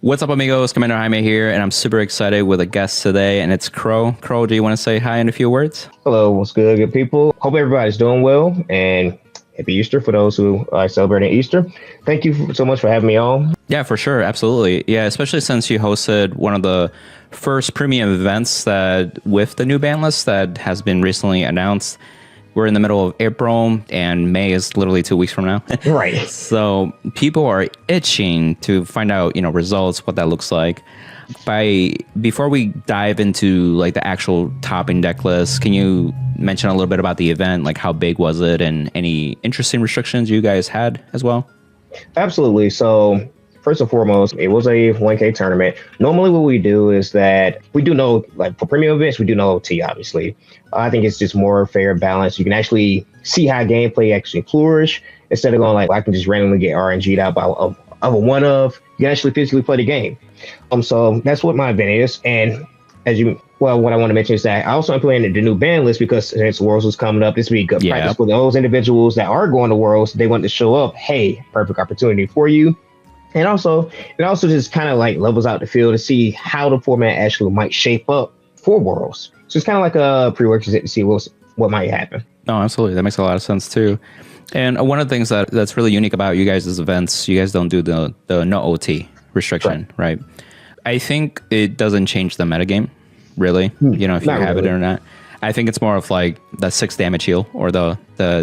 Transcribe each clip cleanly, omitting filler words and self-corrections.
What's up, amigos? Commander Jaime here, and I'm super excited with a guest today, and it's Crow. Crow, do you want to say hi in a few words? Hello, what's good people? Hope everybody's doing well, and happy Easter for those who are celebrating Easter. Thank you so much for having me on. Yeah, for sure. Absolutely. Yeah, especially since you hosted one of the first premium events that with the new ban list that has been recently announced. We're in the middle of April, and May is literally 2 weeks from now. Right. So people are itching to find out, results, what that looks like. Before we dive into like the actual topping deck list, can you mention a little bit about the event, like how big was it, and any interesting restrictions you guys had as well? Absolutely. So first and foremost, it was a 1K tournament. Normally what we do is that we do know, like for premium events, we do know OT, obviously. I think it's just more fair balance. You can actually see how gameplay actually flourish instead of going like, I can just randomly get RNG'd out of a one of. You can actually physically play the game. So that's what my event is. And what I want to mention is that I also implemented the new ban list because since Worlds was coming up, this would be good practice for those individuals that are going to Worlds. They want to show up. Hey, perfect opportunity for you. And also, it also just kind of like levels out the field to see how the format actually might shape up for Worlds. So it's kind of like a prerequisite to see what might happen. No, absolutely. That makes a lot of sense too. And one of the things that's really unique about you guys' events, you guys don't do the no OT restriction, right? I think it doesn't change the metagame, really. If you have it or not. I think it's more of like the 6 damage heal or the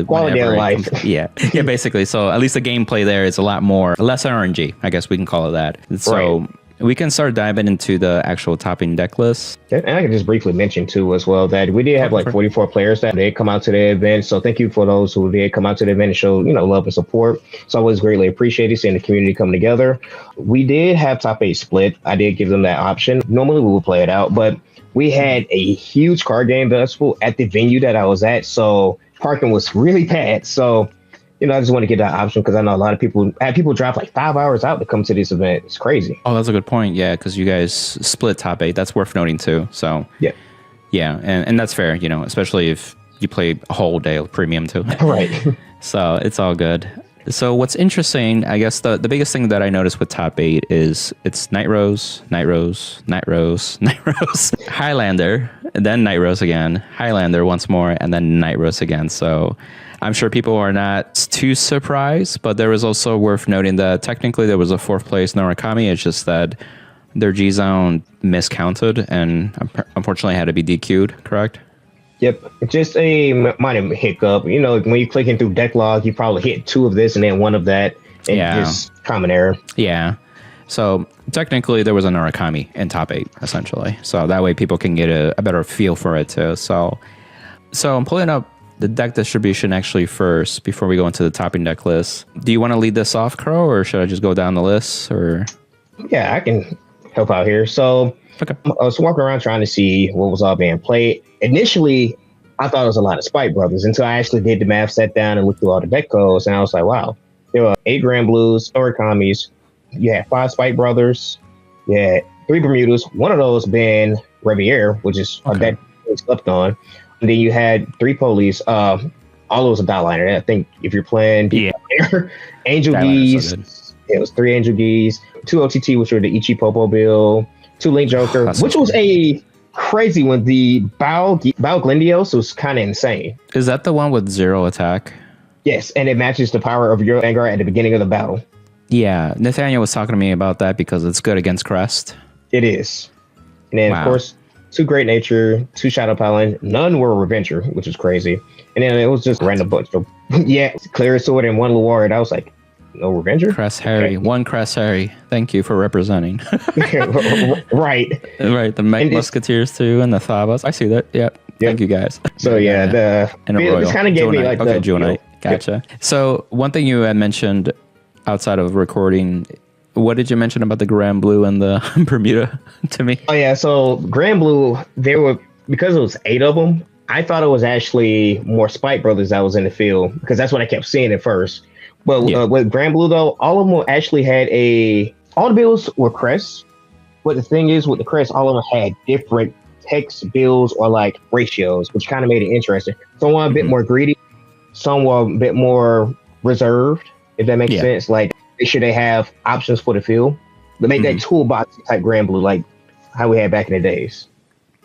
quality of life. Yeah, basically. So at least the gameplay there is a lot more less RNG. I guess we can call it that. So we can start diving into the actual topping deck list. And I can just briefly mention too as well that we did have like 44 players that did come out to the event. So thank you for those who did come out to the event and show love and support. It's always greatly appreciated seeing the community come together. We did have top 8 split. I did give them that option. Normally we would play it out, but we had a huge card game festival at the venue that I was at, so parking was really bad. So, I just want to get that option because I know a lot of people drive like 5 hours out to come to this event. It's crazy. Oh, that's a good point. Yeah, because you guys split top 8. That's worth noting too. So yeah, and that's fair. Especially if you play a whole day of premium too. Right. So it's all good. So what's interesting, I guess the biggest thing that I noticed with top 8 is it's Nightrose, Highlander, and then Nightrose again, Highlander once more, and then Nightrose again. So I'm sure people are not too surprised, but there was also worth noting that technically there was a 4th place Norakami. It's just that their G-Zone miscounted and unfortunately had to be DQ'd, correct? Yep, just a minor hiccup. When you're clicking through deck log, you probably hit 2 of this and then 1 of that. And just common error. Yeah. So technically there was an Norakami in top 8, essentially. So that way people can get a better feel for it too. So I'm pulling up the deck distribution actually first before we go into the topping deck list. Do you want to lead this off, Crow, or should I just go down the list? Or yeah, I can help out here. So I was walking around trying to see what was all being played. Initially, I thought it was a lot of Spike Brothers until I actually did the math, sat down and looked through all the deck codes, and I was like, wow, there were 8 Grand Blues, 4 Kamis, you had 5 Spike Brothers, you had 3 Bermudas, one of those being Raindear, which is a deck we slept on. And then you had 3 Police, all those a Highlander. I think if you're playing Angel Geese, it was 3 Angel Geese, 2 OTT, which were the Ichi Popo Bill, 2 Link Joker, which was a crazy one. The Bao Glendios was kind of insane. Is that the one with 0 attack? Yes, and it matches the power of your Vanguard at the beginning of the battle. Yeah, Nathaniel was talking to me about that because it's good against Crest. It is. And then, of course, 2 Great Nature, 2 Shadow Paladin, none were Revenger, which was crazy. And then it was just random bunch. So, Clear Sword and 1 Luard. I was like, no Revenger? Crest Harry. 1 Crest Harry. Thank you for representing. Right. Right. The Musketeers too, and the Thavas. I see that. Yep. Thank you guys. So this kind of gave me like the Jewel Gotcha. So one thing you had mentioned outside of recording, what did you mention about the Grand Blue and the Bermuda to me? Oh yeah. So Grand Blue, because it was 8 of them. I thought it was actually more Spike Brothers that was in the field because that's what I kept seeing at first. But with Grand Blue, though, all of them actually had all the bills were Crest. But the thing is, with the Crest, all of them had different text bills or like ratios, which kind of made it interesting. Some were a bit more greedy. Some were a bit more reserved, if that makes sense. Like, make sure they have options for the field. They made that toolbox type Grand Blue, like how we had back in the days.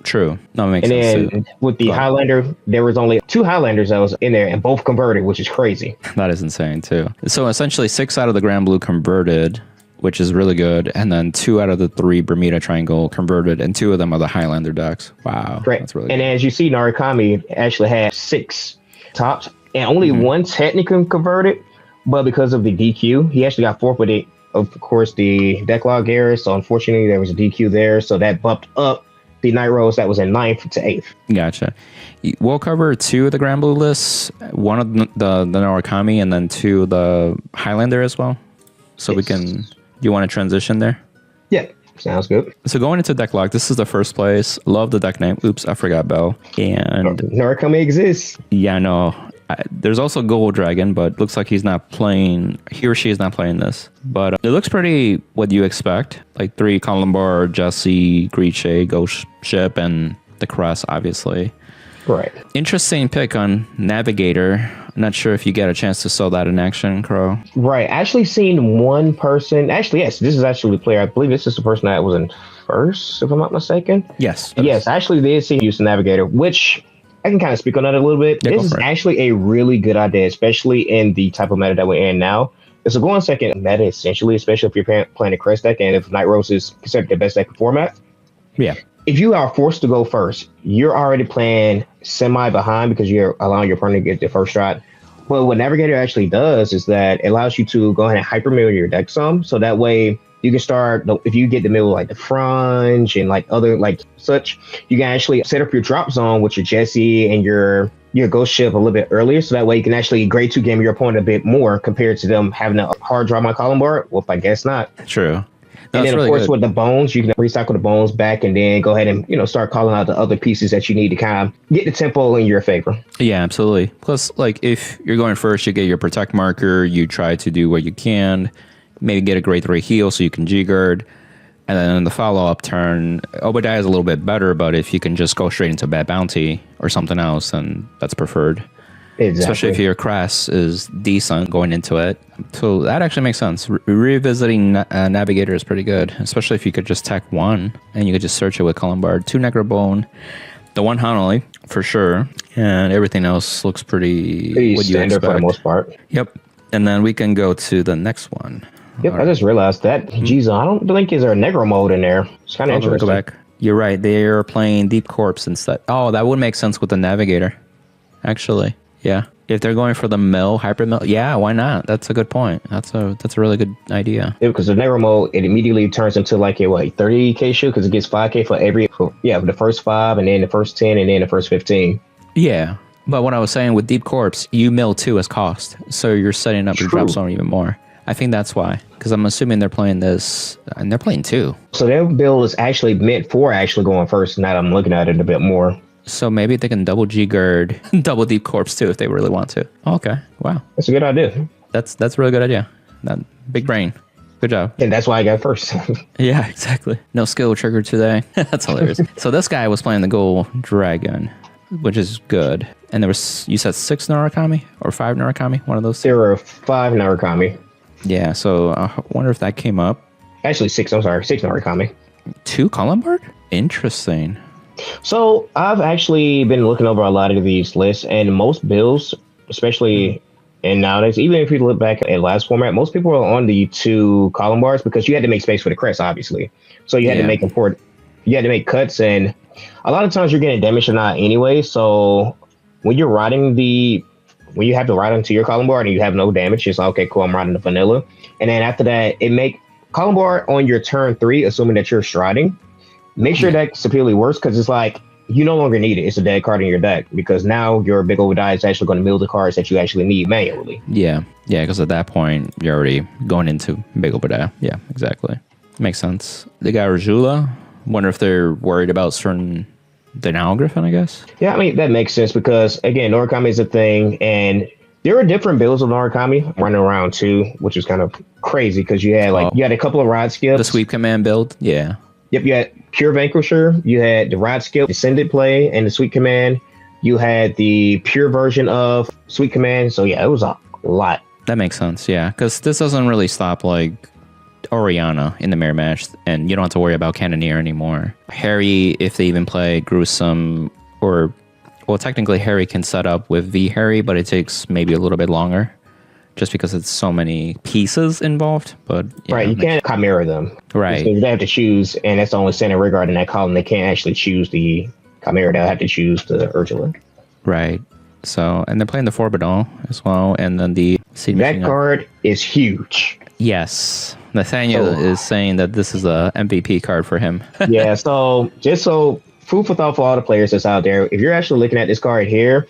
True. No, it makes And sense. then with the Highlander, there was only 2 Highlanders that was in there, and both converted, which is crazy. That is insane too. So essentially 6 out of the Grand Blue converted, which is really good, and then 2 out of the 3 Bermuda Triangle converted, and 2 of them are the Highlander decks. Wow. Correct. That's really and good. as you see, Narukami actually had 6 tops, and only 1 technically converted, but because of the DQ, he actually got forfeited, of course, the decklog error, so unfortunately there was a DQ there, so that bumped up the Nightrose that was in 9th to 8th. Gotcha. We'll cover 2 of the Grand Blue lists, 1 of the Narukami, and then 2 of the Highlander as well. So we can... Do you want to transition there? Yeah, sounds good. So going into deck log, this is the first place. Love the deck name. Oops, I forgot Bell. And Narukami exists. yeah, no. There's also Gold Dragon, but looks like he's not playing. He or she is not playing this. But it looks pretty what you expect. Like 3 Columbar, Jesse, Greeche, Ghost Ship, and the Crest, obviously. Right. Interesting pick on Navigator. I'm not sure if you get a chance to saw that in action, Crow. Right. Actually seen one person. Actually, yes, this is actually the player. I believe this is the person that was in first, if I'm not mistaken. Yes. Yes, actually they did see use the Navigator, which I can kind of speak on that a little bit. Yeah, this is actually a really good idea, especially in the type of meta that we're in now. It's a go on second meta, essentially, especially if you're playing a Crest deck and if Nightrose is considered the best deck in format. Yeah. If you are forced to go first, you're already playing semi behind because you're allowing your opponent to get the first shot. Well, what Navigator actually does is that it allows you to go ahead and hyper mirror your deck some, so that way you can start, if you get the middle like the Frunge and like other like such, you can actually set up your drop zone with your Jesse and your Ghost Ship a little bit earlier, so that way you can actually grade 2 game your opponent a bit more compared to them having a hard draw my column bar. Well, I guess not. True. No, And then, really of course, good. with the bones, you can recycle the bones back and then go ahead and, start calling out the other pieces that you need to kind of get the tempo in your favor. Yeah, absolutely. Plus, like, if you're going first, you get your protect marker, you try to do what you can, maybe get a grade 3 heal so you can G-guard, and then in the follow-up turn, Obadiah is a little bit better, but if you can just go straight into Bad Bounty or something else, then that's preferred. Exactly. Especially if your Crest is decent going into it. So that actually makes sense. Revisiting Navigator is pretty good, especially if you could just tech 1 and you could just search it with Columbard, 2 Necrobone, the 1 Hanoli for sure, and everything else looks pretty what you standard expect. for the most part. Yep. And then we can go to the next one. Yep, I just realized that. Geez, I don't think is there a Negro mode in there. It's kind of interesting. Go back. You're right. They're playing Deep Corpse instead. Oh, that would make sense with the Navigator, actually. Yeah. If they're going for the mill, hyper mill, yeah, why not? That's a good point. That's a really good idea. Yeah, because the Negro mode, it immediately turns into like a 30k shield because it gets 5k for for the first 5 and then the first 10 and then the first 15. Yeah. But what I was saying with Deep Corpse, you mill 2 as cost. So you're setting up your drop zone even more. I think that's why. Because I'm assuming they're playing this, and they're playing 2. So their build is actually meant for actually going first. Now that I'm looking at it a bit more. So maybe they can double G-Guard, double Deep Corpse too if they really want to. Okay. Wow. That's a good idea. That's a really good idea. Big brain. Good job. And that's why I got first. Yeah, exactly. No skill trigger today. That's hilarious. So this guy was playing the Gold Dragon, which is good. And there was, you said 6 Narukami or 5 Narukami? One of those? There were 5 Narukami. Yeah, so I wonder if that came up. Actually, 6 Narukami. 2 Columbard? Interesting. So I've actually been looking over a lot of these lists, and most builds, especially and nowadays, even if you look back at last format, most people are on the 2 column bars because you had to make space for the Crest, obviously. So you had to make you had to make cuts, and a lot of times you're getting damage or not anyway. So when you're riding when you have to ride onto your column bar and you have no damage, it's like, okay, cool, I'm riding the vanilla. And then after that, it make column bar on your turn 3, assuming that you're striding. Make sure that severely works because it's like you no longer need it. It's a dead card in your deck because now your big old die is actually going to mill the cards that you actually need manually. Yeah, because at that point, you're already going into big Obadiah. Yeah, exactly. Makes sense. The guy Rajula, wonder if they're worried about certain Denial Griffin, I guess? Yeah, I mean, that makes sense because, again, Narukami is a thing, and there are different builds of Narukami running around too, which is kind of crazy because you had you had a couple of rod skips. The sweep command build, yeah. Yep, you had Pure Vanquisher, you had the Rod Skill, Descended play, and the Sweet Command. You had the pure version of Sweet Command. So yeah, it was a lot. That makes sense, yeah. Because this doesn't really stop Oriana in the mirror match, and you don't have to worry about Cannoneer anymore. Harry, if they even play Gruesome, or well, technically Harry can set up with V Harry, but it takes maybe a little bit longer, just because it's so many pieces involved. But yeah, right, you can't chimera them. Right, because they have to choose, and that's the only center regard in that column. They can't actually choose the chimera. They'll have to choose the Ursula. Right. So, and they're playing the Forbidon as well, and then the that card is huge. Yes, Nathaniel is saying that this is a MVP card for him. Yeah. So just so food for thought for all the players that's out there. If you're actually looking at this card here,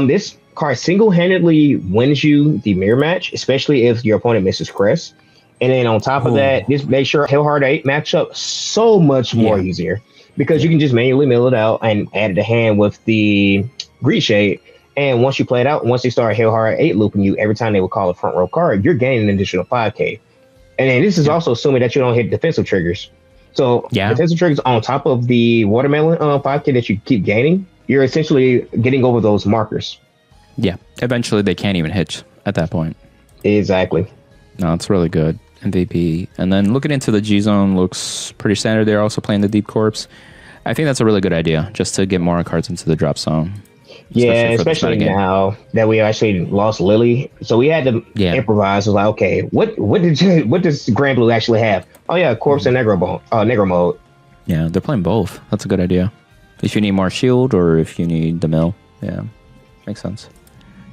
this card single-handedly wins you the mirror match, especially if your opponent misses Crest. And then on top of that, this makes sure Hellheart 8 matchup so much more easier, because you can just manually mill it out and add it to hand with the Greed Shade. And once you play it out, once they start Hellheart 8 looping you, every time they would call a front row card, you're gaining an additional 5k. And then this is also assuming that you don't hit defensive triggers. So defensive triggers on top of the watermelon 5k that you keep gaining, you're essentially getting over those markers. Yeah, eventually they can't even hit at that point. Exactly. No, it's really good. MVP. And then looking into the G zone looks pretty standard. They're also playing the Deep Corpse. I think that's a really good idea, just to get more cards into the drop zone. Especially now that we actually lost Lily, so we had to improvise. It was like, okay, what does Grand Blue actually have? Oh yeah, Corpse and Negro mode. Yeah, they're playing both. That's a good idea. If you need more shield or if you need the mill, makes sense.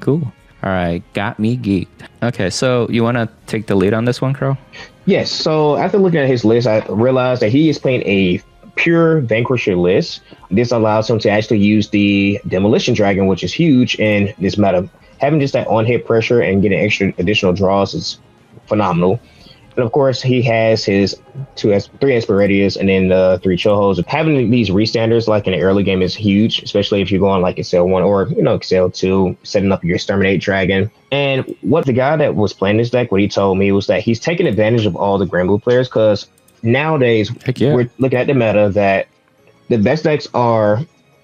Cool. All right, got me geeked. Okay, so you want to take the lead on this one, Crow? Yes. So after looking at his list, I realized that he is playing a pure Vanquisher list. This allows him to actually use the Demolition Dragon, which is huge in this meta. Having just that on-hit pressure and getting additional draws is phenomenal. And of course, he has his 3 Asperatias and then the 3 Chohos. Having these restanders like in the early game is huge, especially if you're going like Excel 1 or Excel 2, setting up your Exterminate Dragon. And what the guy that was playing this deck, what he told me was that he's taking advantage of all the Grand Blue players, because nowadays we're looking at the meta that the best decks are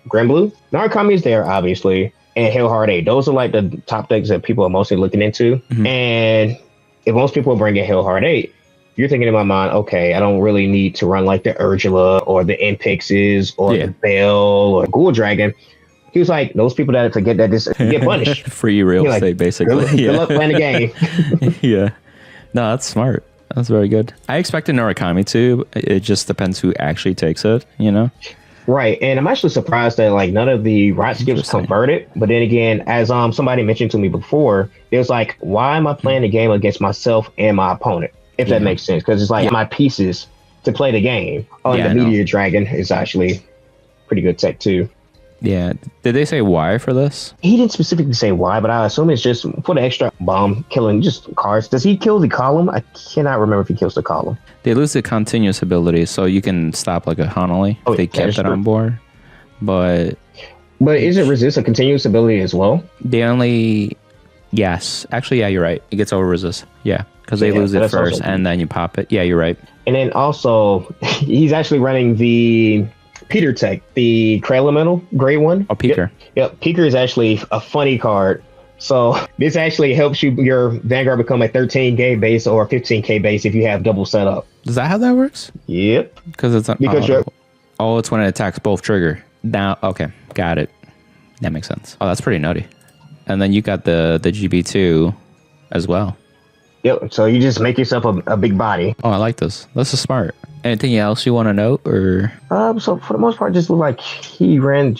Grand Blue, Narukami is there obviously, and Hellheart 8. Those are like the top decks that people are mostly looking into. Mm-hmm. And if most people bring in Hellheart 8, you're thinking in my mind, okay, I don't really need to run like the Ursula or the Impixes or the Bell or Ghoul Dragon. He was like, those people that forget that this get punished. Free real estate, basically. Good luck playing the game. Yeah. No, that's smart. That's very good. I expected Narukami too. It just depends who actually takes it, Right. And I'm actually surprised that like none of the riot skips converted. But then again, as somebody mentioned to me before, it was like, why am I playing the game against myself and my opponent? If that makes sense. Because it's like my pieces to play the game. The Meteor Dragon is actually pretty good tech too. Yeah. Did they say why for this? He didn't specifically say why, but I assume it's just for the extra bomb killing just cards. Does he kill the column? I cannot remember if he kills the column. They lose the continuous ability, so you can stop like a Hanali if they kept it on board. But is it resist a continuous ability as well? They only... Yes. Actually, yeah, you're right. It gets over resist. Yeah, because they lose it first and then you pop it. Yeah, you're right. And then also, he's actually running the Peter Tech, the Elemental gray one. Oh, Peeker. Yep. Peeker is actually a funny card. So this actually helps your Vanguard become a 13k base or a 15k base if you have double setup. Is that how that works? Yep. Because it's it's when it attacks both trigger. Now, okay, got it. That makes sense. Oh, that's pretty nutty. And then you got the GB2 as well. Yep. So you just make yourself a big body. Oh, I like this. This is smart. Anything else you want to note, or? So for the most part, just look like he ran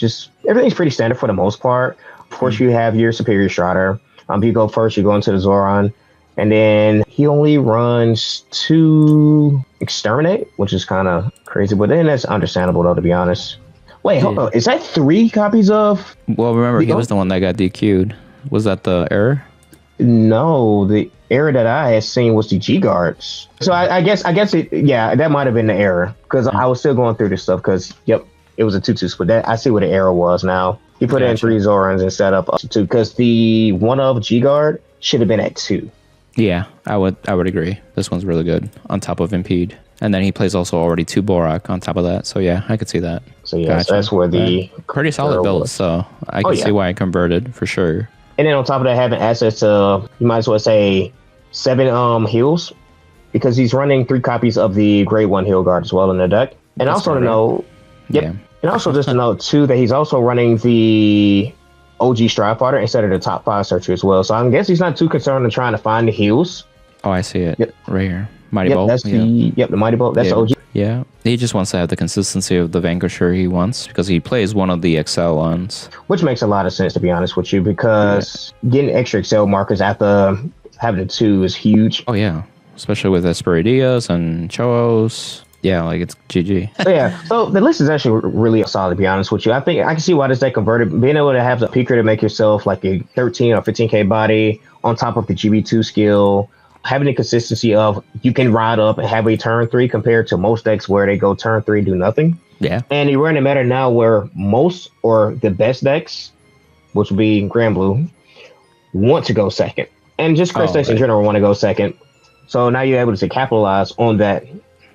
everything's pretty standard for the most part. Of course, you have your Superior Strider. You go first, you go into the Zoran, and then he only runs 2 Exterminate, which is kind of crazy, but then that's understandable though, to be honest. Wait, hold on. Is that 3 copies of? Well, remember, he was the one that got DQ'd. Was that the error? No, the error that I had seen was the G guards. So I guess that might have been the error, because I was still going through this stuff because it was a 2-2 split. I see what the error was now. He put in 3 Zorans and set up 2 because the one of G guard should have been at 2. Yeah, I would agree. This one's really good on top of Impede. And then he plays also already 2 Borak on top of that. So yeah, I could see that. So yeah, so that's where the pretty solid build. So I can see why I converted for sure. And then on top of that, having access to, you might as well say 7 heals because he's running 3 copies of the Grade 1 Hill Guard as well in the deck. And That's also to right. know, yep. Yeah. And also just to note too that he's also running the OG Stride Fighter instead of the top 5 searcher as well. So I guess he's not too concerned in trying to find the heals. Oh, I see it. Yep. Right here. Mighty Yep, Bolt. that's the Mighty Bolt. That's yeah. the OG. Yeah. He just wants to have the consistency of the Vanguard he wants because he plays one of the Excel ones. Which makes a lot of sense, to be honest with you, because getting extra Excel markers after having the 2 is huge. Oh, yeah. Especially with Esperidias and Choos. Yeah, like it's GG. So the list is actually really solid, to be honest with you. I think I can see why this deck converted. Being able to have the Peeker to make yourself like a 13 or 15k body on top of the GB2 skill, having the consistency of you can ride up and have a turn 3 compared to most decks where they go turn 3, do nothing. Yeah. And you're in a meta now where most or the best decks, which would be Grand Blue, want to go second. And just Crest decks in general want to go second. So now you're able to capitalize on that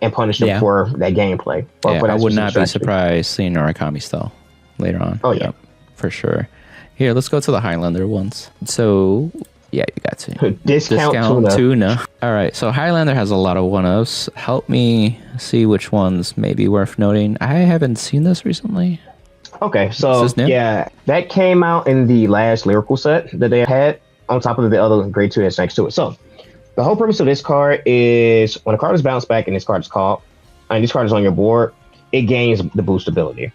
and punish them for that gameplay. Yeah, I would not be surprised seeing Murakami still later on. Oh, yeah. Yep, for sure. Here, let's go to the Highlander ones. So, yeah, you got to. Discount tuna. All right, so Highlander has a lot of 1-ofs. Help me see which ones may be worth noting. I haven't seen this recently. Okay, so, yeah, that came out in the last Lyrical set that they had on top of the other Grade 2 that's next to it. So, the whole purpose of this card is when a card is bounced back and this card is called, and this card is on your board, it gains the boost ability.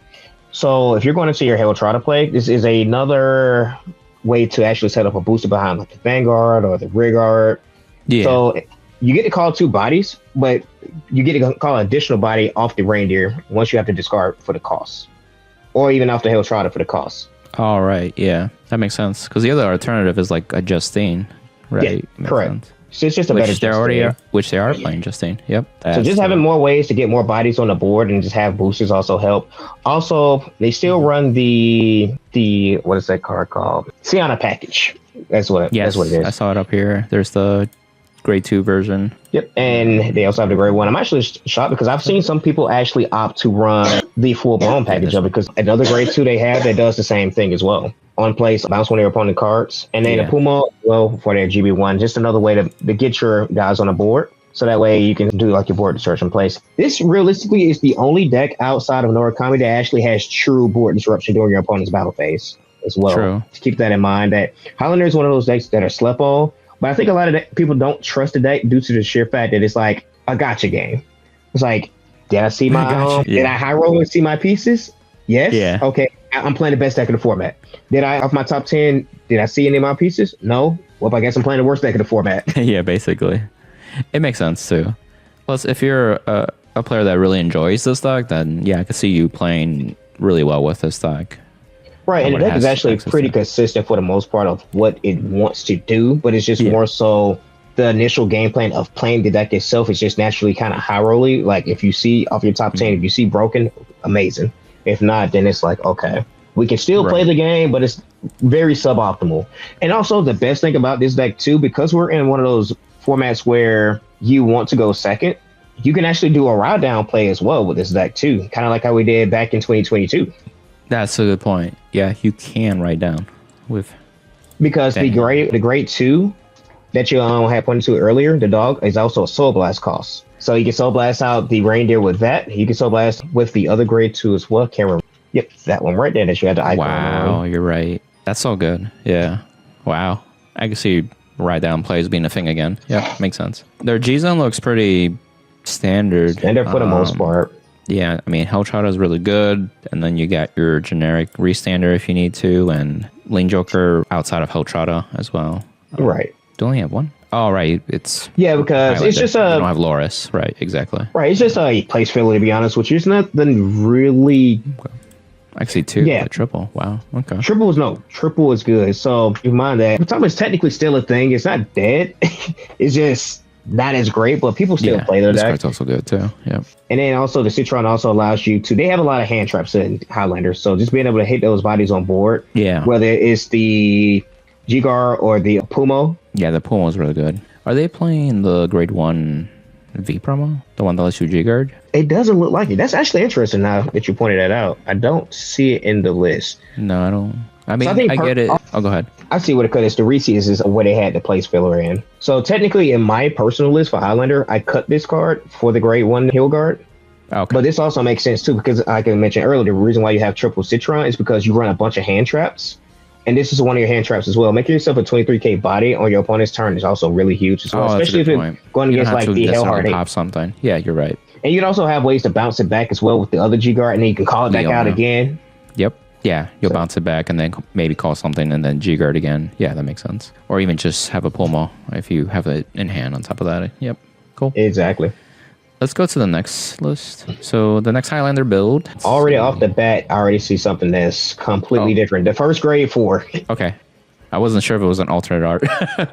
So if you're going into your Helltrotter play, this is another way to actually set up a booster behind like the Vanguard or the Rigard. Yeah. So you get to call 2 bodies, but you get to call an additional body off the Raindear once you have to discard for the cost, or even off the Helltrotter for the cost. All right, yeah, that makes sense. Because the other alternative is like a Justine, right? Yeah, correct. Sense. So it's just a better which they are playing Justine. Yep. So just having more ways to get more bodies on the board and just have boosters also help. Also, they still run the what is that card called? Sienna package. That's what it is. I saw it up here. There's the Grade 2 version. Yep, and they also have the Grade 1. I'm actually shocked because I've seen some people actually opt to run the full-blown package of it because another Grade 2 they have that does the same thing as well. On place, bounce one of your opponent cards, and then the Puma, for their GB1, just another way to get your guys on the board. So that way you can do like your board disruption in place. This realistically is the only deck outside of Murakami that actually has true board disruption during your opponent's battle phase as well. True. To keep that in mind, that Highlander is one of those decks that are slept on, but I think a lot of people don't trust the deck due to the sheer fact that it's like a gotcha game. It's like, did I see my did I high roll and see my pieces? Yes. Yeah. Okay. I'm playing the best deck in the format. Did I, off my top 10, did I see any of my pieces? No. Well, I guess I'm playing the worst deck in the format. Yeah, basically. It makes sense, too. Plus, if you're a player that really enjoys this deck, then, yeah, I could see you playing really well with this deck. Right, and the deck is actually pretty consistent for the most part of what it wants to do, but it's just more so the initial game plan of playing the deck itself is just naturally kind of high rolly. Like, if you see off your top 10, if you see broken, amazing. If not, then it's like, okay, we can still play the game, but it's very suboptimal. And also the best thing about this deck too, because we're in one of those formats where you want to go second, you can actually do a ride down play as well with this deck too. Kind of like how we did back in 2022. That's a good point. Yeah, you can ride down with. Because the grade 2 that you had pointed to earlier, the dog, is also a Soul Blast cost. So you can Soul Blast out the Raindear with that. You can Soul Blast with the other Grade 2 as well. Can't remember. Yep, that one right there that you had the icon. Wow, you're right. That's so good. Yeah. Wow. I can see ride down plays being a thing again. Yeah, makes sense. Their G-Zone looks pretty standard. Standard for the most part. Yeah, I mean, Helltrotter is really good. And then you got your generic Restander if you need to. And Lane Joker outside of Helltrotter as well. Right. Do only have one? Oh, right. It's because Highlander. It's just you don't have Loris. Right, exactly. Right, it's just a place filler, to be honest with you. It's nothing really... Actually, 2. Yeah. Triple. Wow. Okay. Triple is good. So keep in mind that Tom is technically still a thing. It's not dead. It's just not as great, but people still play their deck. It's also good too. Yeah. And then also the Citron also allows you to. They have a lot of hand traps in Highlander, so just being able to hit those bodies on board. Yeah. Whether it's the Jigar or the Pumo. Yeah, the Pumo is really good. Are they playing the Grade 1 V promo? The one that lets you G-Guard? It doesn't look like it. That's actually interesting now that you pointed that out. I don't see it in the list. No, I don't. I mean, so I get it. Oh, go ahead. I see what it cut is. The Reese's is where they had the place filler in. So technically, in my personal list for Highlander, I cut this card for the grade 1 Hill Guard. Okay. But this also makes sense too, because like I mentioned earlier, the reason why you have triple Citron is because you run a bunch of hand traps. And this is one of your hand traps as well. Making yourself a 23k body on your opponent's turn is also really huge as well, especially if you're going against like the Hellheart 8. Pop something. Yeah, you're right. And you can also have ways to bounce it back as well with the other G Guard, and then you can call it back out again. Yep. Yeah, you'll bounce it back and then maybe call something and then G Guard again. Yeah, that makes sense. Or even just have a Pulmo if you have it in hand on top of that. Yep. Cool. Exactly. Let's go to the next list. So the next Highlander build. Already off the bat, I already see something that's completely different. The first grade 4. Okay. I wasn't sure if it was an alternate art.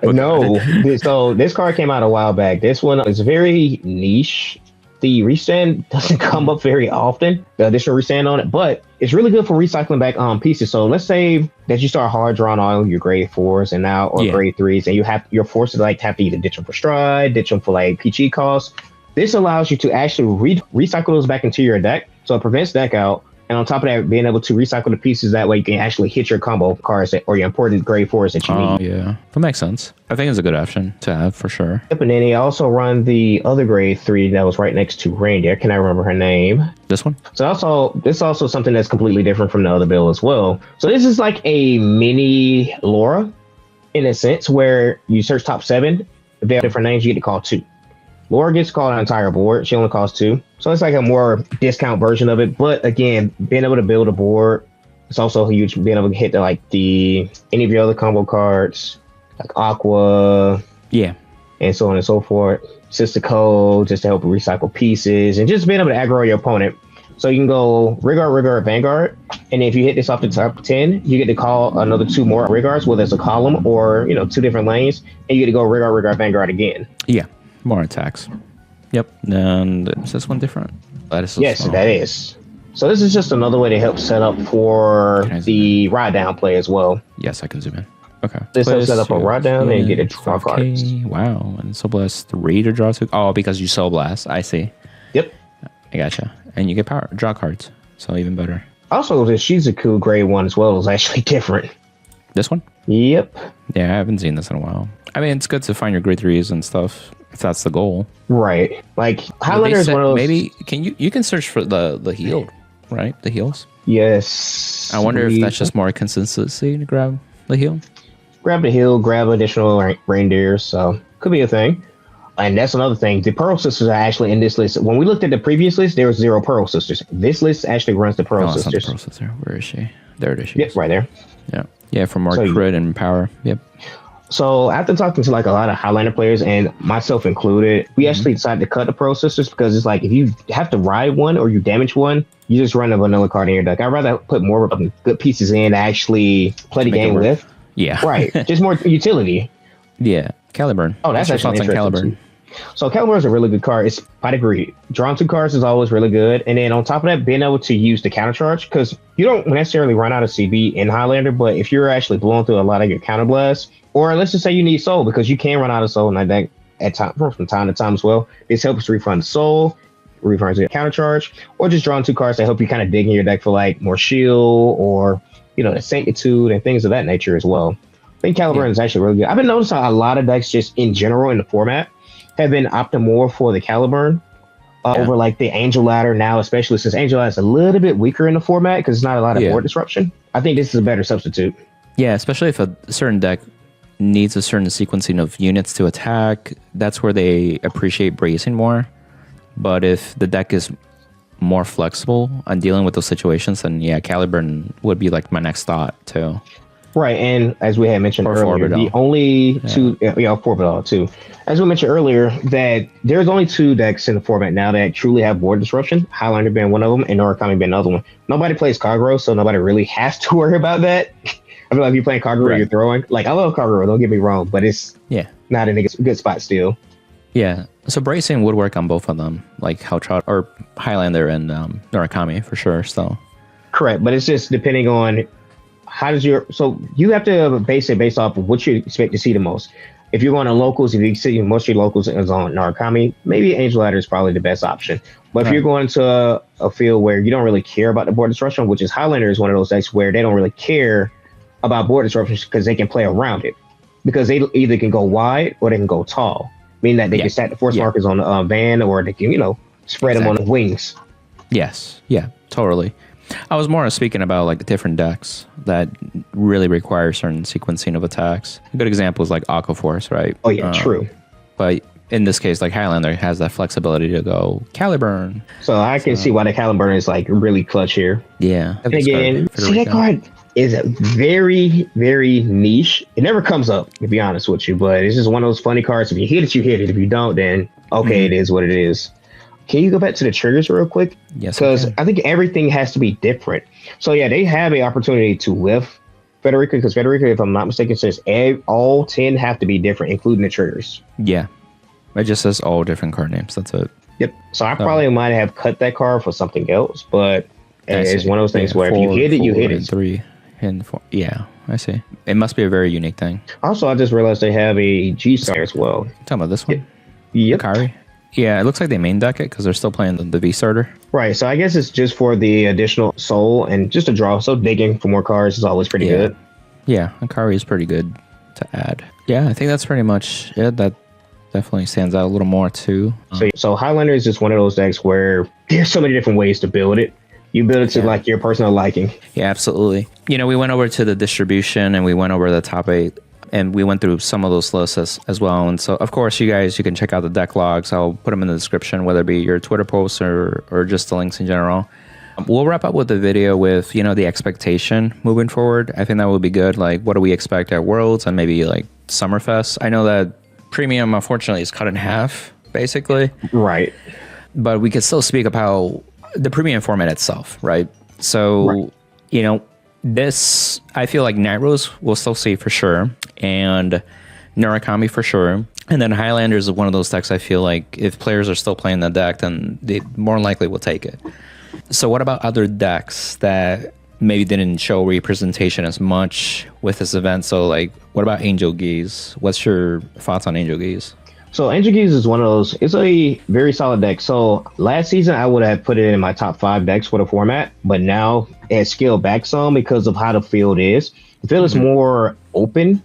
No. So this card came out a while back. This one is very niche. The restand doesn't come up very often, the additional restand on it, but it's really good for recycling back pieces. So let's say that you start hard drawing all your grade 4s and now or grade 3s, and you're forced to like have to either ditch them for stride, ditch them for like PG costs. This allows you to actually recycle those back into your deck, so it prevents deck out. And on top of that, being able to recycle the pieces, that way you can actually hit your combo cards or your important grade 4s that you need. Yeah, that makes sense. I think it's a good option to have for sure. Yep, and then he also run the other grade 3 that was right next to Raindear. Can I remember her name? This one? So this is also something that's completely different from the other build as well. So this is like a mini Laura in a sense, where you search top 7. If they have different names, you get to call 2. Laura gets called an entire board. She only costs 2. So it's like a more discount version of it. But again, being able to build a board, it's also huge. Being able to hit any of your other combo cards, like Aqua. Yeah. And so on and so forth. Sister Code, just to help recycle pieces. And just being able to aggro your opponent. So you can go Rigard, Vanguard. And if you hit this off the top 10, you get to call another 2 more Rigards, whether it's a column or, 2 different lanes. And you get to go Rigard, Vanguard again. Yeah. More attacks. Yep. And is this one different? That is yes, small. That is. So this is just another way to help set up for the ride down play as well. Yes, I can zoom in. Okay. This helps set up a ride down and get a draw cards. Wow. And Soul Blast 3 to draw 2. Oh, because you Soul Blast. I see. Yep. I gotcha. And you get power draw cards. So even better. Also, the Shizuku grade 1 as well is actually different. This one? Yep. Yeah, I haven't seen this in a while. I mean, it's good to find your grade 3s and stuff. If that's the goal, right? Like Highlander is one of those. Maybe you can search for the heal, right? The heals. Yes. I wonder if that's just more consistency to grab the heal. Grab the heal, grab additional reindeers. So could be a thing. And that's another thing. The Pearl Sisters are actually in this list. When we looked at the previous list, there was 0 Pearl Sisters. This list actually runs the Pearl Sisters. Not the Pearl Sister. Where is she? There it is. Yep, right there. Yeah, yeah, for more crit and power. Yep. So after talking to like a lot of Highlander players and myself included, we actually decided to cut the Pearl Sisters because it's like if you have to ride one or you damage one, you just run a vanilla card in your deck. I'd rather put more good pieces in to actually play the game with. Yeah. Right. Just more utility. Yeah. Caliburn. Oh, that's actually interesting. Caliburn. So Caliburn is a really good card. It's I agree. Drawing 2 cards is always really good. And then on top of that, being able to use the counter charge, because you don't necessarily run out of CB in Highlander, but if you're actually blowing through a lot of your counter blasts, or let's just say you need soul, because you can run out of soul in that deck from time to time as well. This helps refund soul, refunds your counter charge, or just drawing 2 cards that help you kind of dig in your deck for like more shield or the sanctitude and things of that nature as well. I think Caliburn is actually really good. I've been noticing a lot of decks just in general in the format have been opting more for the Caliburn over like the Angel Ladder now, especially since Angel Ladder is a little bit weaker in the format because there's not a lot of board disruption. I think this is a better substitute. Yeah, especially if a certain deck needs a certain sequencing of units to attack. That's where they appreciate bracing more. But if the deck is more flexible on dealing with those situations, then Caliburn would be like my next thought too. Right, and as we had mentioned earlier, the only 2, Forbidal too. As we mentioned earlier, that there's only 2 decks in the format now that truly have board disruption. Highlander being one of them, and Norakami being another one. Nobody plays Kagero, so nobody really has to worry about that. I feel like if you're playing Kagero, you're throwing. Like I love Kagero, don't get me wrong, but it's not in a good spot still. Yeah, so bracing would work on both of them, like Helltrout or Highlander and Norakami for sure. So correct, but it's just depending on. So you have to base it based off of what you expect to see the most. If you're going to locals, if you see most of your locals is on Norakami, maybe Angel Ladder is probably the best option. But if you're going to a field where you don't really care about the board disruption, which is Highlander is one of those decks where they don't really care about board disruptions because they can play around it. Because they either can go wide or they can go tall, meaning that they can stack the force markers on the van, or they can, spread them on the wings. Yes. Yeah, totally. I was more speaking about like different decks that really require certain sequencing of attacks. A good example is like Aqua Force, right? Oh, yeah, true. But in this case, like Highlander has that flexibility to go Caliburn. So I can see why the Caliburn is like really clutch here. Yeah. And again, see that card is a very, very niche. It never comes up, to be honest with you, but it's just one of those funny cards. If you hit it, you hit it. If you don't, then okay, it is what it is. Can you go back to the triggers real quick? Yes. Because I think everything has to be different. So yeah, they have an opportunity to whiff Federica, because Federica, if I'm not mistaken, says all 10 have to be different, including the triggers. Yeah. It just says all different card names. That's it. Yep. So I probably might have cut that card for something else, but it's one of those things where if you hit it, you hit it. 3 and 4. Yeah, I see. It must be a very unique thing. Also, I just realized they have a G-Star as well. Talking about this one? Yep. Akari? Yeah, it looks like they main deck it because they're still playing the V-Starter. Right, so I guess it's just for the additional soul and just a draw. So digging for more cards is always pretty good. Yeah, Akari is pretty good to add. Yeah, I think that's pretty much it. That definitely stands out a little more too. So Highlander is just one of those decks where there's so many different ways to build it. You build it to like your personal liking. Yeah, absolutely. We went over to the distribution and we went over the top 8 and we went through some of those lists as well. And so, of course, you can check out the deck logs. I'll put them in the description, whether it be your Twitter posts or just the links in general. We'll wrap up with the video with, the expectation moving forward. I think that would be good. Like, what do we expect at Worlds and maybe like Summerfest? I know that Premium, unfortunately, is cut in half, basically. Right. But we could still speak about the Premium format itself, right? So, this, I feel like Nightrose we'll still see for sure, and Murakami for sure. And then Highlander is one of those decks I feel like if players are still playing the deck, then they more likely will take it. So what about other decks that maybe didn't show representation as much with this event? So like, what about Angel Geese? What's your thoughts on Angel Geese? So Angel Geese is one of those, it's a very solid deck. So last season, I would have put it in my top 5 decks for the format, but now it's scaled back some because of how the field is. The field is more open,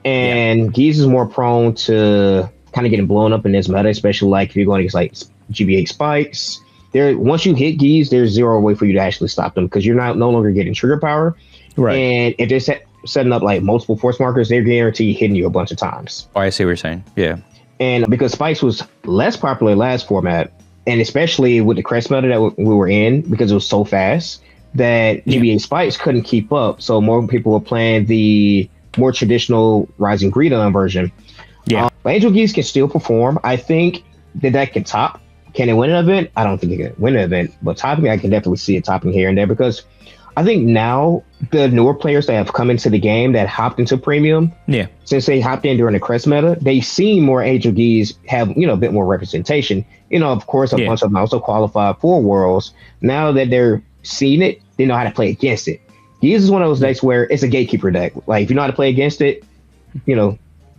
and Geese is more prone to kind of getting blown up in this meta, especially like if you're going against like GBA spikes. Once you hit Geese, there's zero way for you to actually stop them because you're no longer getting trigger power. Right. And if they're setting up like multiple force markers, they're guaranteed hitting you a bunch of times. Oh, I see what you're saying. Yeah. And because Spikes was less popular last format, and especially with the Crest meta that we were in, because it was so fast, that GBA Spikes couldn't keep up. So more people were playing the more traditional Rising Greedon version. Yeah. Angel Geese can still perform. I think that can top. Can it win an event? I don't think it can win an event, but topping, I can definitely see it topping here and there because I think now the newer players that have come into the game that hopped into Premium, since they hopped in during the Crest meta, they've seen more Angel Geese have, a bit more representation. Of course, a bunch of them also qualified for Worlds. Now that they're seeing it, they know how to play against it. Geese is one of those decks where it's a gatekeeper deck. Like, if you know how to play against it,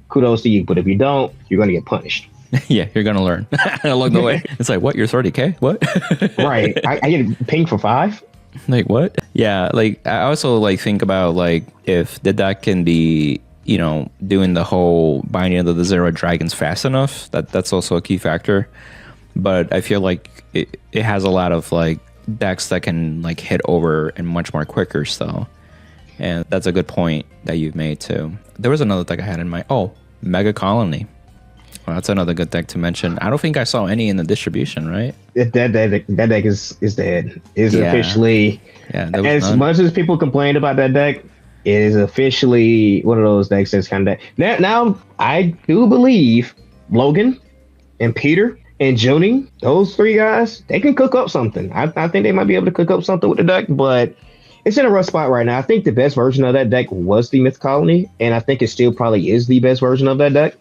kudos to you. But if you don't, you're going to get punished. Yeah, you're going to learn along the way. It's like, what? You're 30K? What? Right. I get pinged for 5. Like what? Yeah, like I also like think about like if the deck can be, doing the whole binding of the Zero Dragons fast enough. That's also a key factor. But I feel like it has a lot of like decks that can like hit over and much more quicker still. And that's a good point that you've made too. There was another deck I had in mind. Oh, Mega Colony. Well, that's another good deck to mention. I don't think I saw any in the distribution, right? That deck is dead. Is officially. Yeah. As much as people complained about that deck, it is officially one of those decks that's kind of now. I do believe Logan and Peter and Junie, those 3 guys, they can cook up something. I think they might be able to cook up something with the deck, but it's in a rough spot right now. I think the best version of that deck was the Myth Colony, and I think it still probably is the best version of that deck.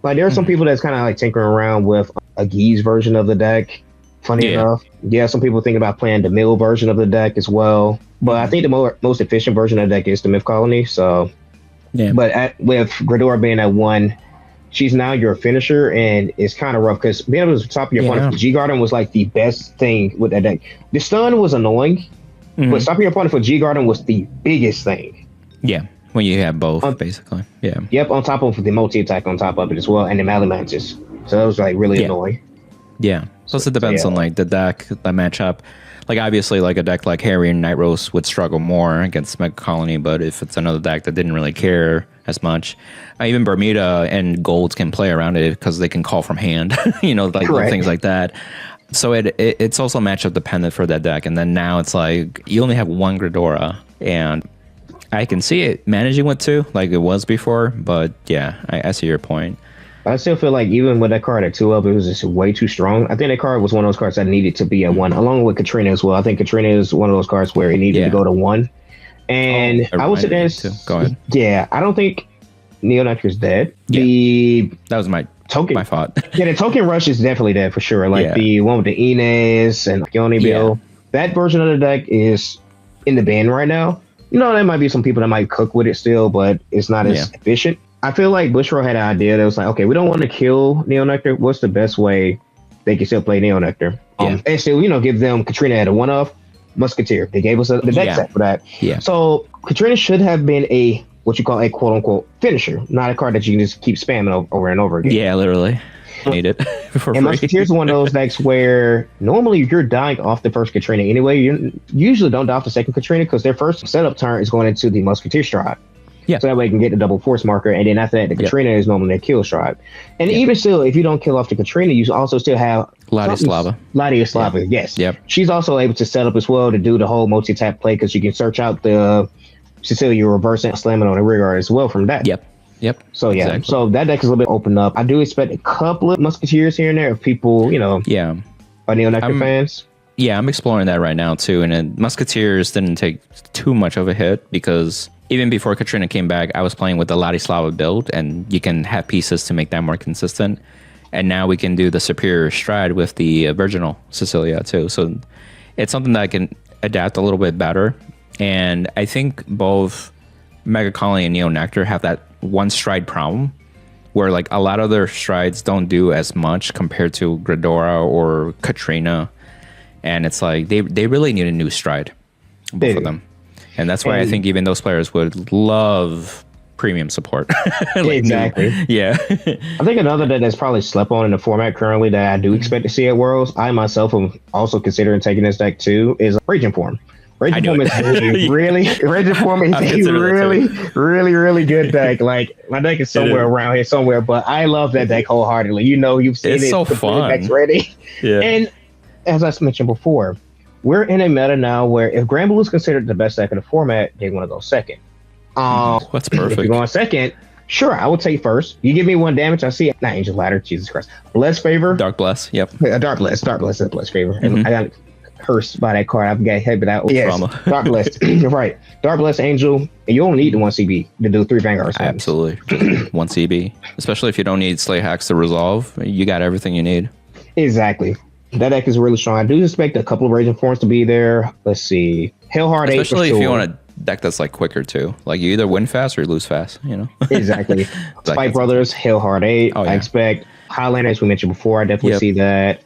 Like, there are some people that's kind of like tinkering around with a Geese version of the deck. Funny enough. Yeah, some people think about playing the mill version of the deck as well. But I think the most efficient version of the deck is the Myth Colony. So, but with Grador being at 1, she's now your finisher, and it's kind of rough because being able to top your opponent, G-Garden was like the best thing with that deck. The stun was annoying, but stopping your opponent for G-Garden was the biggest thing. Yeah. when you have both, basically. Yeah. Yep, on top of the multi-attack on top of it as well, and the Malamantis. So that was like really annoying. Yeah. Plus it depends on like the deck, the matchup. Like obviously like a deck like Harry and Nightrose would struggle more against Mega Colony, but if it's another deck that didn't really care as much, even Bermuda and Golds can play around it because they can call from hand, you know, like little things like that. So it's also matchup dependent for that deck. And then now it's like you only have one Gridora, and I can see it managing with two like it was before, but yeah, I see your point. I still feel like even with that card at 2 up, it was just way too strong. I think that card was one of those cards that needed to be at 1, along with Katrina as well. I think Katrina is one of those cards where it needed to go to 1. And I would say go ahead. Yeah, I don't think Neonectar is dead. Yeah. That was my token. My fault. Yeah, the token rush is definitely dead for sure. Like the one with the Inez and Yoni Bill. That version of the deck is in the bin right now. You know, there might be some people that might cook with it still, but it's not as efficient. I feel like Bushiroad had an idea that was like, okay, we don't want to kill Neonectar. What's the best way they can still play Neonectar? And still, you know, give them Katrina at a 1-off Musketeer. They gave us the deck set for that. Yeah. So Katrina should have been a what you call a quote unquote finisher, not a card that you can just keep spamming over and over again. Yeah, literally. Need it for and free. Musketeer's one of those decks where normally you're dying off the first Katrina anyway. You usually don't die off the second Katrina because their first setup turn is going into the Musketeer stride. Yeah. So that way you can get the double force marker, and then after that, the Katrina is normally a kill stride. And even still, if you don't kill off the Katrina, you also still have Ladislava. Yes. Yep. She's also able to set up as well to do the whole multi-tap play because you can search out the Cecilia reverse and slamming on the rear guard as well from that. Yep. So so that deck is a little bit opened up. I do expect a couple of Musketeers here and there if people, you know, are Neonectar fans. Yeah, I'm exploring that right now too. And Musketeers didn't take too much of a hit because even before Katrina came back, I was playing with the Ladislava build, and you can have pieces to make that more consistent. And now we can do the superior stride with the virginal Cecilia too. So it's something that I can adapt a little bit better. And I think both Mega Colony and Neonectar have that one stride problem where like a lot of their strides don't do as much compared to Gridora or Katrina. And it's like they really need a new stride, both of them. And that's why I think even those players would love premium support. Exactly. Yeah. I think another deck that's probably slept on in the format currently that I do expect to see at Worlds, I myself am also considering taking this deck too, is Raging Form. Raging Form is really good deck. Like my deck is somewhere around here somewhere, but I love that deck wholeheartedly. You know, you've seen it's it. So fun. Deck's ready. Yeah. And as I mentioned before, we're in a meta now where if Granblue is considered the best deck in the format, they want to go second. That's perfect. If you're going second, sure, I would take first. You give me 1 damage, I see it. Not Angel Ladder, Jesus Christ. Bless Favor. Dark Bless, yep. Dark Bless is Bless Favor. And I got cursed by that card. I've got hit with that. Yes, Dark Bless. Right. Dark Bless, Angel. And you only need the 1 CB to do 3 Vanguard spams. Absolutely. 1 CB. Especially if you don't need Slay Hacks to resolve, you got everything you need. Exactly. That deck is really strong. I do expect a couple of Raging Forms to be there. Let's see. Hellheart 8 especially if you want a deck that's like quicker too. Like you either win fast or you lose fast, you know? Exactly. Spike Brothers, Hellheart 8. I expect Highlander, as we mentioned before. I definitely see that.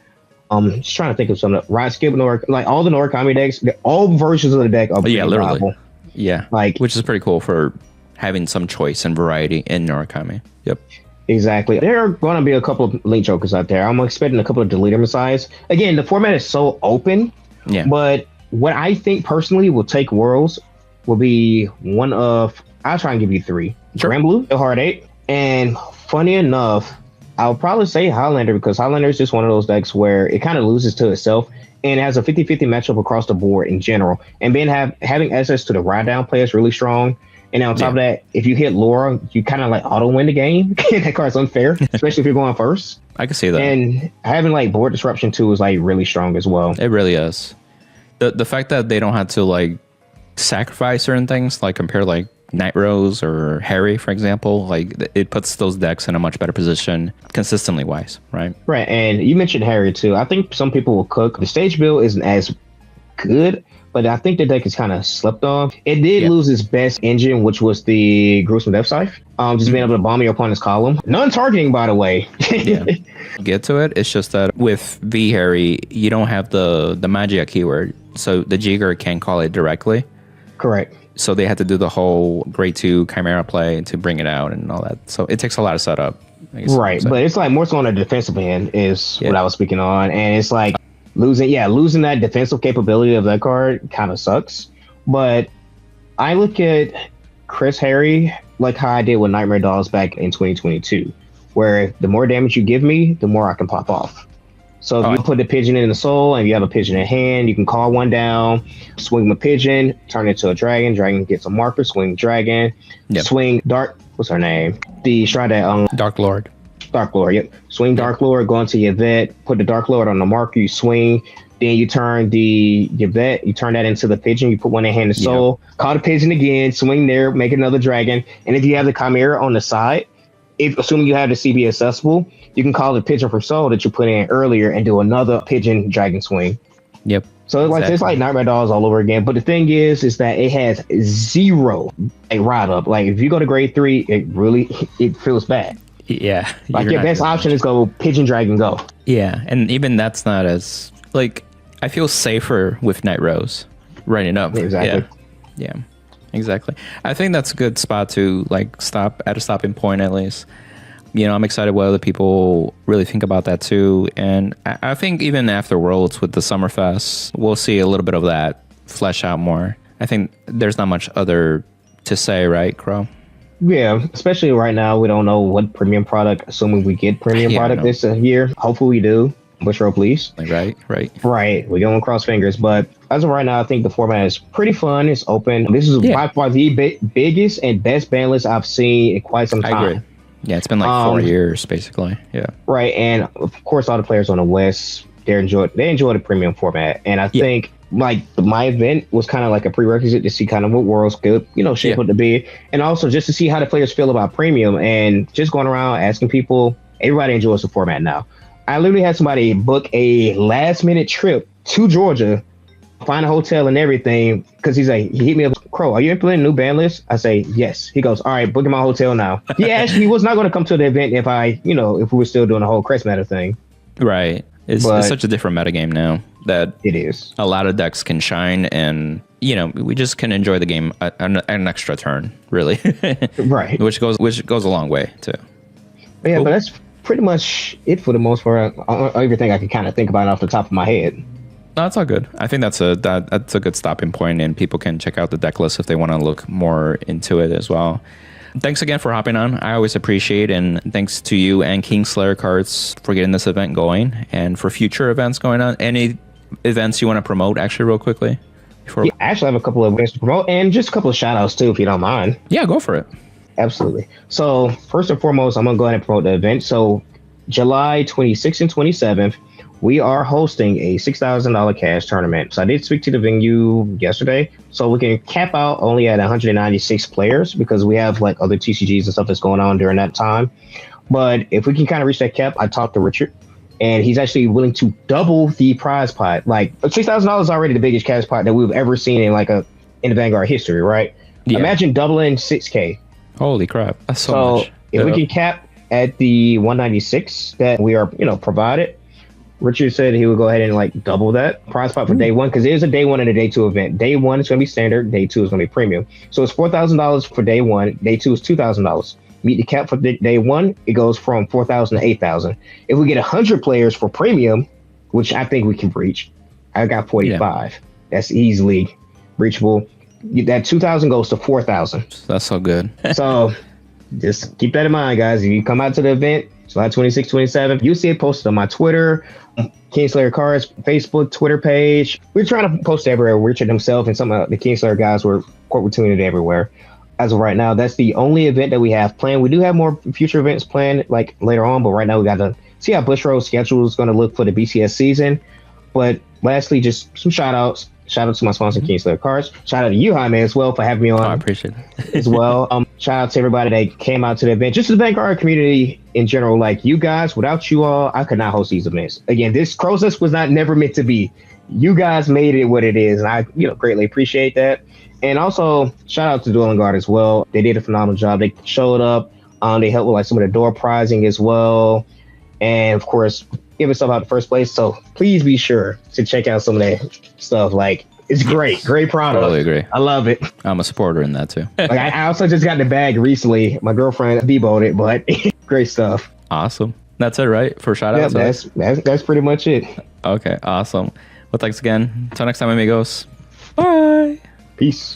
Just trying to think of some of the Riot Skip, like all the Norikami decks, all versions of the deck are literally viable. Yeah. Like, which is pretty cool for having some choice and variety in Norikami. Yep. Exactly. There are going to be a couple of Link Jokers out there. I'm expecting a couple of Deleter Messiahs. Again, the format is so open. Yeah. But what I think personally will take Worlds will be one of, I'll try and give you 3. Sure. Granblue, Hellheart 8. And funny enough, I'll probably say Highlander because Highlander is just one of those decks where it kind of loses to itself and it has a 50-50 matchup across the board in general. And being having access to the ride down play is really strong. And on top of that, if you hit Laura, you kind of like auto win the game. That card's unfair, especially if you're going first. I can see that. And having like board disruption too is like really strong as well. It really is. The fact that they don't have to like sacrifice certain things, like compare like Nightrose or Harry, for example, like it puts those decks in a much better position consistently wise, right? Right. And you mentioned Harry too. I think some people will cook. The stage build isn't as good, but I think the deck is kind of slept on. It did lose its best engine, which was the Gruesome Death Scythe. Just being able to bomb your opponent's column. Non-targeting, by the way. Get to it. It's just that with V Harry, you don't have the Magia keyword. So the Jigger can call it directly. Correct. So they had to do the whole grade 2 Chimera play to bring it out and all that. So it takes a lot of setup. Right, but it's like more so on the defensive end is what I was speaking on, and it's like losing that defensive capability of that card kind of sucks. But I look at Chris Harry like how I did with Nightmare Dolls back in 2022, where the more damage you give me, the more I can pop off. So if you put the pigeon in the soul and you have a pigeon in hand, you can call one down, swing the pigeon, turn it into a dragon. Dragon gets a marker, swing dragon, swing dark. What's her name? The shrine that Dark Lord. Dark Lord, yep. Swing Dark Lord, go into your vet, put the Dark Lord on the marker, you swing, then you turn your vet, you turn that into the pigeon, you put one in hand of soul, call the pigeon again, swing there, make another dragon. And if you have the Chimera on the side, assuming you have the CB accessible, you can call the pigeon for soul that you put in earlier and do another pigeon dragon swing. Yep. So it's like Nightmare Dolls all over again. But the thing is that it has zero ride up. Like if you go to grade 3, it feels bad. Yeah. Like your best option is go pigeon dragon go. Yeah, and even that's not as like I feel safer with Nightrose running up. Exactly. Yeah. Exactly. I think that's a good spot to like stop at a stopping point at least. You know, I'm excited what other people really think about that too. And I think even after Worlds with the Summerfest, we'll see a little bit of that flesh out more. I think there's not much other to say, right, Crow? Yeah, especially right now, we don't know what premium product, assuming we get premium product this year. Hopefully we do. Bushiroad, please. Right. We're going to cross fingers. But as of right now, I think the format is pretty fun. It's open. This is by far the biggest and best ban list I've seen in quite some time. I agree. Yeah, it's been like 4 years, basically. Yeah. Right. And of course, all the players on the West, they enjoy the premium format. And I think like my event was kind of like a prerequisite to see kind of what Worlds could, shape up to be. And also just to see how the players feel about premium and just going around asking people, everybody enjoys the format now. I literally had somebody book a last minute trip to Georgia, find a hotel and everything, because he hit me up, Crow, are you implementing a new ban list? I say, yes. He goes, all right, booking my hotel now. He actually was not going to come to the event if if we were still doing the whole Crest meta thing. Right. It's such a different metagame now that it is. A lot of decks can shine and, we just can enjoy the game an extra turn, really. Right. Which goes a long way, too. Yeah, cool. But that's pretty much it for the most part. Everything I can kind of think about off the top of my head. No, that's all good. I think that's a good stopping point, and people can check out the deck list if they want to look more into it as well. Thanks again for hopping on. I always appreciate, and thanks to you and Kingslayer Cards for getting this event going and for future events going on. Any events you want to promote, actually, real quickly? I actually have a couple of events to promote and just a couple of shout outs too, if you don't mind. Yeah, go for it. Absolutely. So first and foremost, I'm going to go ahead and promote the event. So July 26th and 27th, we are hosting a $6,000 cash tournament. So I did speak to the venue yesterday. So we can cap out only at 196 players because we have like other TCGs and stuff that's going on during that time. But if we can kind of reach that cap, I talked to Richard and he's actually willing to double the prize pot. Like $6,000 is already the biggest cash pot that we've ever seen in in Vanguard history, right? Yeah. Imagine doubling 6K. Holy crap. That's so much. If we can cap at the 196 that we are, provided, Richard said he would go ahead and double that prize pot for day one, because there's a day one and a day two event. Day one is going to be standard. Day two is going to be premium. So it's $4,000 for day one. Day two is $2,000. Meet the cap for day one. It goes from 4,000 to 8,000. If we get 100 players for premium, which I think we can breach, I got 45. Yeah. That's easily reachable. That 2,000 goes to 4,000. That's so good. So just keep that in mind, guys. If you come out to the event, July 26, 27, you see it posted on my Twitter, Kingslayer Cards, Facebook, Twitter page. We're trying to post everywhere. Richard himself and some of the Kingslayer guys were tuning it everywhere. As of right now, that's the only event that we have planned. We do have more future events planned later on, but right now we got to see how Bushiroad's schedule is going to look for the BCS season. But lastly, just some shout outs. Shout out to my sponsor, Kingslayer Cards. Shout out to you, Jaime, as well, for having me on. I appreciate it. As well. Shout out to everybody that came out to the event. Just the Vanguard community in general. You guys, without you all, I could not host these events. Again, this process was never meant to be. You guys made it what it is, and I greatly appreciate that. And also, shout out to Dueling Guard as well. They did a phenomenal job. They showed up. They helped with some of the door prizing as well. And of course, give us stuff out in the first place. So please be sure to check out some of that stuff. It's great product. Totally agree. I love it. I'm a supporter in that too. Like I also just got the bag recently. My girlfriend deboed it, but great stuff. Awesome. That's it, right? For shout outs. That's pretty much it. Okay, awesome. Well, thanks again. Until next time, amigos. Bye. Peace.